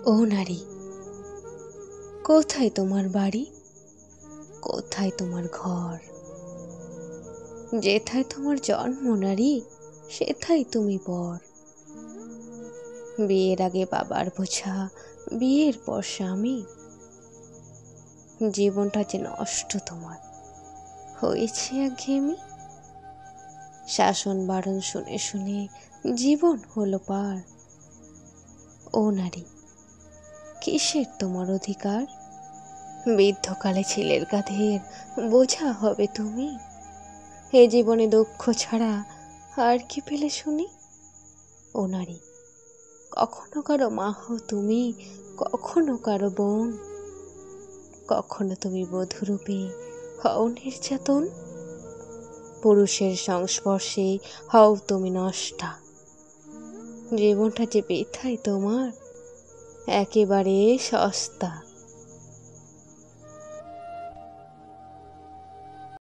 ও নারী, কোথায় তোমার বাড়ি? কোথায় তোমার ঘর? যেথায় তোমার জন্ম নারী, সেথায় তুমি পর। বিয়ের আগে বাবার বোঝা, বিয়ের পর স্বামী। জীবনটা যে নষ্ট তোমার, হয়েছে একঘেয়েমি। শাসন বারণ শুনে শুনে জীবন হলো পার। ও নারী, কিসের তোমার অধিকার? বৃদ্ধকালে ছেলের কাঁধের বোঝা হবে তুমি। এ জীবনে দুঃখ ছাড়া আর কি পেলে শুনি? ও নারী, কখনো কারো মা হও তুমি, কখনো কারো বোন, কখনো তুমি বধূরূপে হও নির্যাতন। পুরুষের সংস্পর্শে হও তুমি নষ্টা। জীবনটা যে বৃথাই তোমার, একেবারে সস্তা।